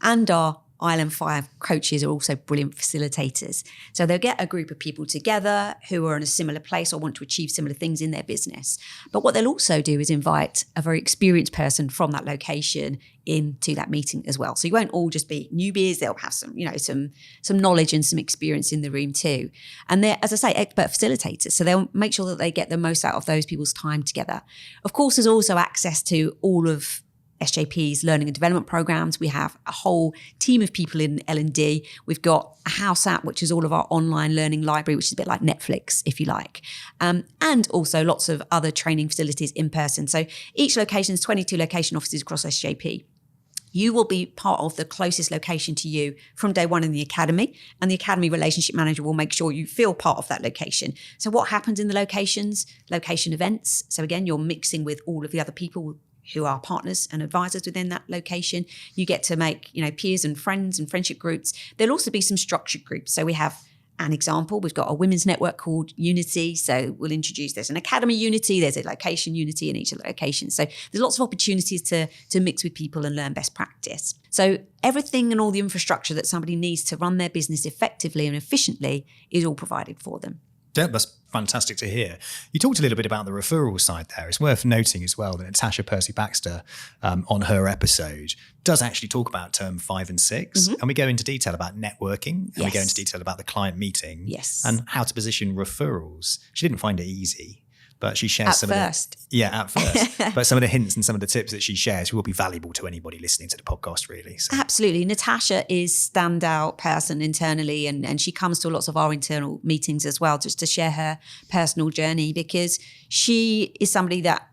and our Island 5 coaches are also brilliant facilitators. So they'll get a group of people together who are in a similar place or want to achieve similar things in their business. But what they'll also do is invite a very experienced person from that location into that meeting as well. So you won't all just be newbies. They'll have some knowledge and some experience in the room too. And they're, as I say, expert facilitators. So they'll make sure that they get the most out of those people's time together. Of course, there's also access to all of SJP's learning and development programs. We have a whole team of people in L&D. We've got a house app, which is all of our online learning library, which is a bit like Netflix, if you like. And also lots of other training facilities in person. So each location is 22 location offices across SJP. You will be part of the closest location to you from day one in the academy, and the academy relationship manager will make sure you feel part of that location. So what happens in the locations? Location events. So again, you're mixing with all of the other people who are partners and advisors within that location. You get to make, peers and friends and friendship groups. There'll also be some structured groups. So we have an example. We've got a women's network called Unity. So we'll introduce, there's an academy Unity, there's a location Unity in each of the locations. So there's lots of opportunities to mix with people and learn best practice. So everything and all the infrastructure that somebody needs to run their business effectively and efficiently is all provided for them. Yeah, that's fantastic to hear. You talked a little bit about the referral side there. It's worth noting as well that Natasha Percy-Baxter on her episode does actually talk about term 5 and 6. And we go into detail about networking, and we go into detail about the client meeting and how to position referrals. She didn't find it easy, but she shares at first. But some of the hints and some of the tips that she shares will be valuable to anybody listening to the podcast, really. So. Absolutely. Natasha is standout person internally, and she comes to lots of our internal meetings as well, just to share her personal journey, because she is somebody that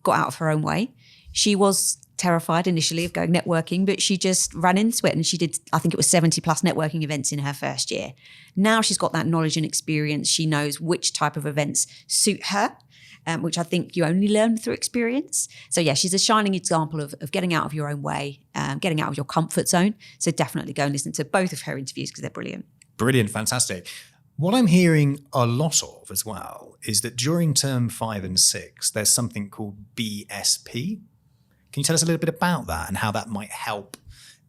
got out of her own way. She was terrified initially of going networking, but she just ran into it, and she did, I think it was 70 plus networking events in her first year. Now she's got that knowledge and experience. She knows which type of events suit her. Which I think you only learn through experience. So yeah, she's a shining example of getting out of your own way, getting out of your comfort zone. So definitely go and listen to both of her interviews because they're brilliant. Brilliant, fantastic. What I'm hearing a lot of as well is that during term 5 and 6, there's something called BSP. Can you tell us a little bit about that and how that might help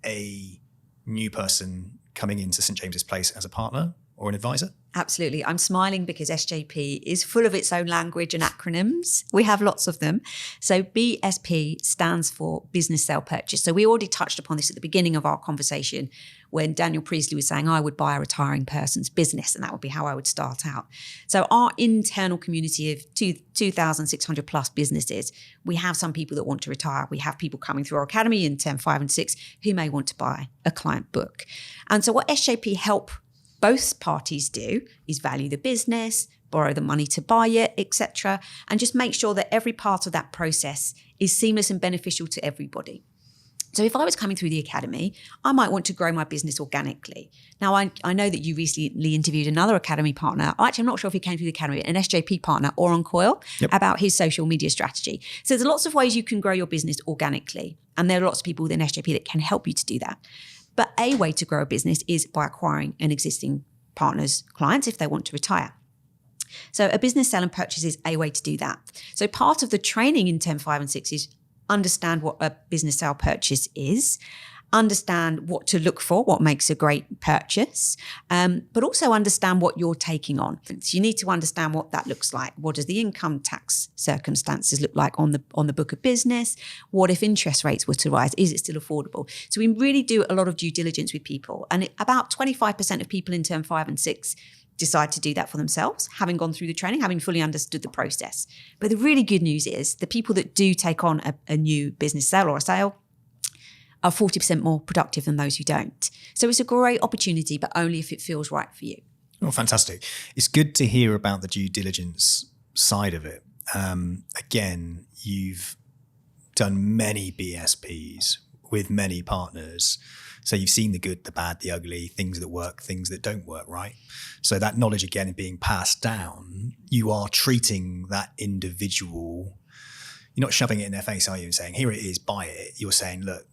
a new person coming into St. James's Place as a partner or an advisor? Absolutely. I'm smiling because SJP is full of its own language and acronyms. We have lots of them. So BSP stands for business sale purchase. So we already touched upon this at the beginning of our conversation when Daniel Priestley was saying, I would buy a retiring person's business, and that would be how I would start out. So our internal community of 2,600 plus businesses, we have some people that want to retire. We have people coming through our academy in term 5 and 6 who may want to buy a client book. And so what SJP help both parties do is value the business, borrow the money to buy it, etc., and just make sure that every part of that process is seamless and beneficial to everybody. So if I was coming through the academy, I might want to grow my business organically. Now, I know that you recently interviewed another academy partner. Actually, I'm not sure if he came through the academy, an SJP partner, Oran Coyle, about his social media strategy. So there's lots of ways you can grow your business organically, and there are lots of people within SJP that can help you to do that. But a way to grow a business is by acquiring an existing partner's clients if they want to retire. So a business sale and purchase is a way to do that. So part of the training in term 5 and 6 is understand what a business sale purchase is. understand what to look for, what makes a great purchase, but also understand what you're taking on. So you need to understand what that looks like. What does the income tax circumstances look like on the book of business? What if interest rates were to rise? Is it still affordable? So we really do a lot of due diligence with people. And about 25% of people in term 5 and 6 decide to do that for themselves, having gone through the training, having fully understood the process. But the really good news is the people that do take on a new business sale or a sale are 40% more productive than those who don't. So it's a great opportunity, but only if it feels right for you. Oh, fantastic. It's good to hear about the due diligence side of it. Again, you've done many BSPs with many partners. So you've seen the good, the bad, the ugly, things that work, things that don't work, right? So that knowledge, again, being passed down, you are treating that individual, you're not shoving it in their face, are you, and saying, here it is, buy it. You're saying, look,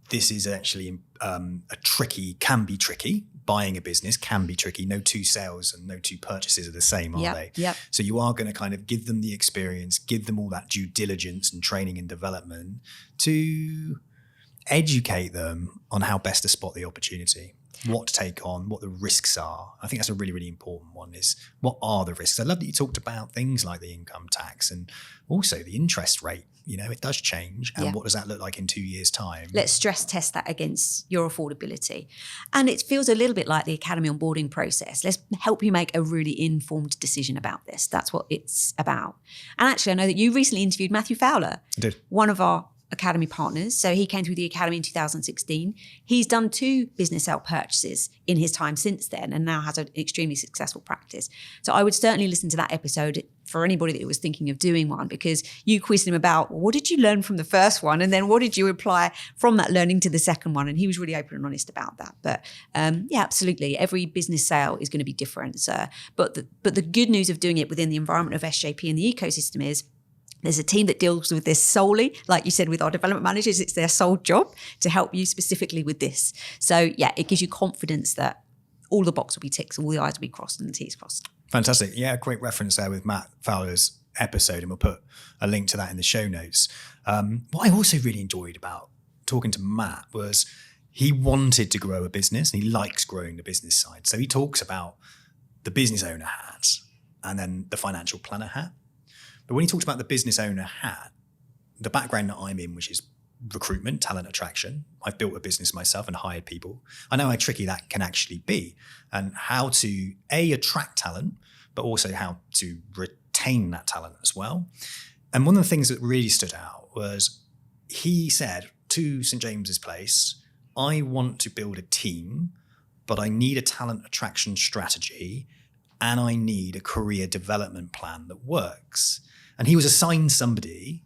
this is actually can be tricky. Buying a business can be tricky. No two sales and no two purchases are the same, are they? Yep. So you are going to kind of give them the experience, give them all that due diligence and training and development to educate them on how best to spot the opportunity, what to take on, what the risks are. I think that's a really, really important one, is what are the risks? I love that you talked about things like the income tax and also the interest rate. It does change. And what does that look like in 2 years' time? Let's stress test that against your affordability. And it feels a little bit like the Academy onboarding process. Let's help you make a really informed decision about this. That's what it's about. And actually, I know that you recently interviewed Matthew Fowler. I did. One of our Academy partners. So he came through the Academy in 2016. He's done 2 business sale purchases in his time since then and now has an extremely successful practice. So I would certainly listen to that episode for anybody that was thinking of doing one, because you quizzed him about, well, what did you learn from the first one? And then what did you apply from that learning to the second one? And he was really open and honest about that. But yeah, absolutely. Every business sale is going to be different. But the good news of doing it within the environment of SJP and the ecosystem is there's a team that deals with this solely. Like you said, with our development managers, it's their sole job to help you specifically with this. So yeah, it gives you confidence that all the boxes will be ticked, all the I's will be crossed and the T's crossed. Fantastic. Yeah, great reference there with Matt Fowler's episode, and we'll put a link to that in the show notes. What I also really enjoyed about talking to Matt was he wanted to grow a business and he likes growing the business side. So he talks about the business owner hat and then the financial planner hat. But when he talks about the business owner hat, the background that I'm in, which is recruitment, talent attraction, I've built a business myself and hired people. I know how tricky that can actually be, and how to attract talent, but also how to retain that talent as well. And one of the things that really stood out was he said to St. James's Place, I want to build a team, but I need a talent attraction strategy and I need a career development plan that works. And he was assigned somebody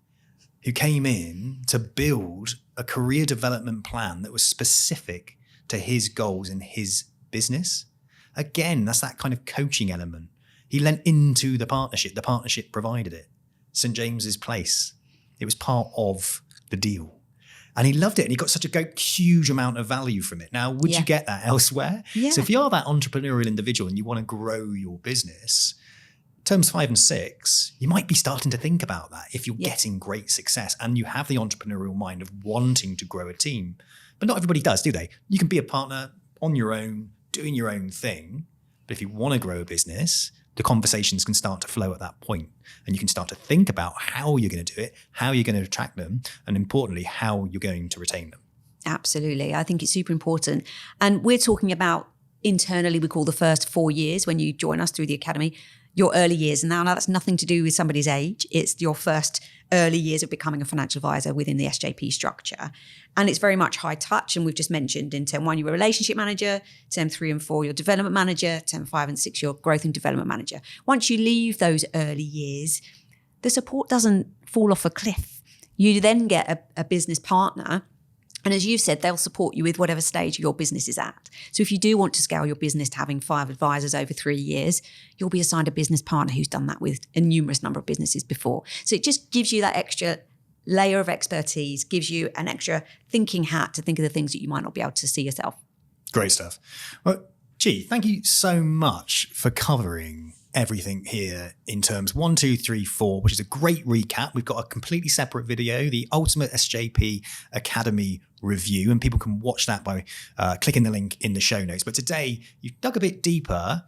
who came in to build a career development plan that was specific to his goals in his business. Again, that's that kind of coaching element. He lent into the partnership provided it. St. James's Place, it was part of the deal. And he loved it, and he got such a huge amount of value from it. Now, would you get that elsewhere? Yeah. So if you're that entrepreneurial individual and you want to grow your business, terms 5 and 6, you might be starting to think about that if you're getting great success and you have the entrepreneurial mind of wanting to grow a team. But not everybody does, do they? You can be a partner on your own, doing your own thing. But if you want to grow a business, the conversations can start to flow at that point, and you can start to think about how you're going to do it, how you're going to attract them, and importantly, how you're going to retain them. Absolutely. I think it's super important. And we're talking about internally, we call the first 4 years when you join us through the Academy, your early years. And now that's nothing to do with somebody's age. It's your first early years of becoming a financial advisor within the SJP structure. And it's very much high touch. And we've just mentioned in term 1, you're a relationship manager, term 3 and 4, you're development manager, term 5 and 6, you're growth and development manager. Once you leave those early years, the support doesn't fall off a cliff. You then get a business partner. And as you've said, they'll support you with whatever stage your business is at. So if you do want to scale your business to having 5 advisors over 3 years, you'll be assigned a business partner who's done that with a numerous number of businesses before. So it just gives you that extra layer of expertise, gives you an extra thinking hat to think of the things that you might not be able to see yourself. Great stuff. Well, Gee, thank you so much for covering everything here in terms 1, 2, 3, 4, which is a great recap. We've got a completely separate video, the Ultimate SJP Academy review, and people can watch that by clicking the link in the show notes. But today, you've dug a bit deeper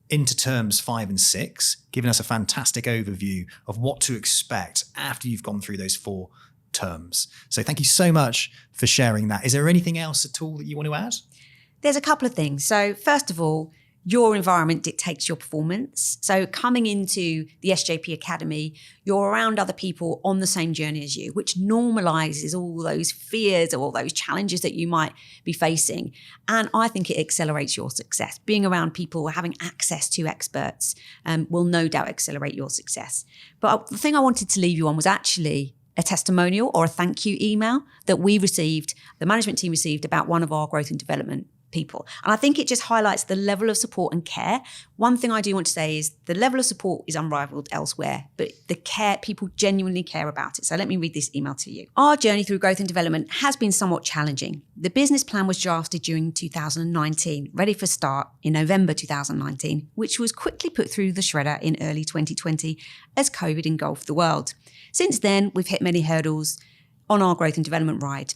into terms 5 and 6, giving us a fantastic overview of what to expect after you've gone through those 4 terms. So thank you so much for sharing that. Is there anything else at all that you want to add? There's a couple of things. So first of all, your environment dictates your performance. So coming into the SJP Academy, you're around other people on the same journey as you, which normalizes all those fears or all those challenges that you might be facing. And I think it accelerates your success. Being around people, having access to experts will no doubt accelerate your success. But the thing I wanted to leave you on was actually a testimonial or a thank you email that we received, the management team received about one of our growth and development people. And I think it just highlights the level of support and care. One thing I do want to say is the level of support is unrivaled elsewhere, but the care, people genuinely care about it. So let me read this email to you. Our journey through growth and development has been somewhat challenging. The business plan was drafted during 2019, ready for start in November 2019, which was quickly put through the shredder in early 2020 as COVID engulfed the world. Since then, we've hit many hurdles on our growth and development ride.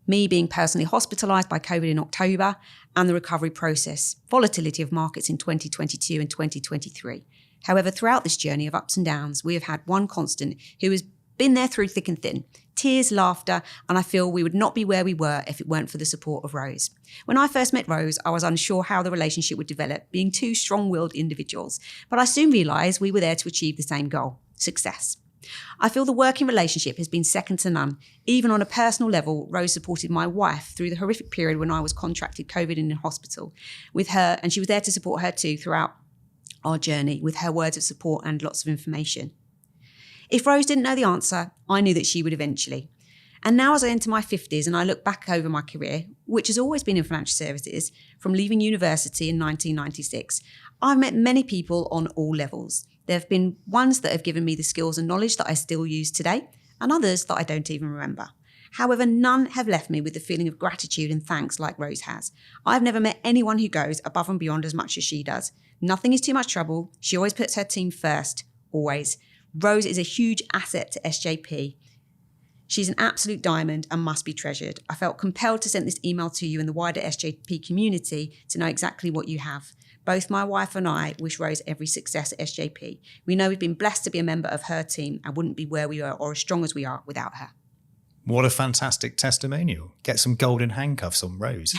Me being personally hospitalised by COVID in October, and the recovery process, volatility of markets in 2022 and 2023. However, throughout this journey of ups and downs, we have had one constant who has been there through thick and thin. Tears, laughter, and I feel we would not be where we were if it weren't for the support of Rose. When I first met Rose, I was unsure how the relationship would develop, being two strong-willed individuals. But I soon realised we were there to achieve the same goal, success. I feel the working relationship has been second to none. Even on a personal level, Rose supported my wife through the horrific period when I was contracted COVID in hospital with her, and she was there to support her too throughout our journey with her words of support and lots of information. If Rose didn't know the answer, I knew that she would eventually. And now as I enter my 50s and I look back over my career, which has always been in financial services, from leaving university in 1996, I've met many people on all levels. There have been ones that have given me the skills and knowledge that I still use today, and others that I don't even remember. However, none have left me with the feeling of gratitude and thanks like Rose has. I've never met anyone who goes above and beyond as much as she does. Nothing is too much trouble. She always puts her team first, always. Rose is a huge asset to SJP. She's an absolute diamond and must be treasured. I felt compelled to send this email to you and the wider SJP community to know exactly what you have. Both my wife and I wish Rose every success at SJP. We know we've been blessed to be a member of her team and wouldn't be where we are or as strong as we are without her. What a fantastic testimonial. Get some golden handcuffs on Rose.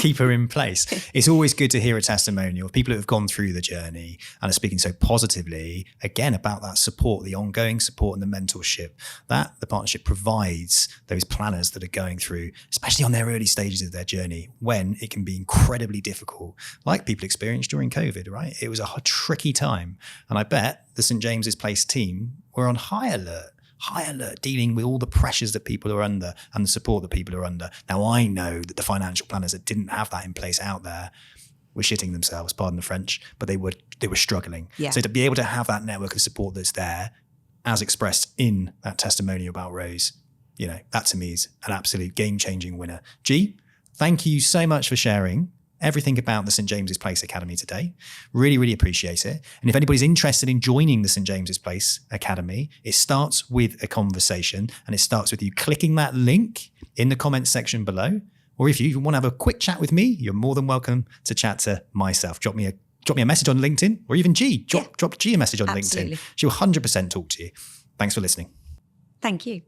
Keep her in place. It's always good to hear a testimonial of people who have gone through the journey and are speaking so positively, again, about that support, the ongoing support and the mentorship that the partnership provides those planners that are going through, especially on their early stages of their journey, when it can be incredibly difficult, like people experienced during COVID, right? It was a tricky time. And I bet the St. James's Place team were on high alert, dealing with all the pressures that people are under and the support that people are under. Now, I know that the financial planners that didn't have that in place out there were shitting themselves, pardon the French, but they were struggling. Yeah. So to be able to have that network of support that's there, as expressed in that testimonial about Rose, you know, that to me is an absolute game-changing winner. Gee, thank you so much for sharing everything about the St. James's Place Academy today. Really, really appreciate it. And if anybody's interested in joining the St. James's Place Academy, it starts with a conversation, and it starts with you clicking that link in the comments section below. Or if you even want to have a quick chat with me, you're more than welcome to chat to myself. Drop me a message on LinkedIn, or even Gee. Drop Gee a message on Absolutely. LinkedIn. She'll 100% talk to you. Thanks for listening. Thank you.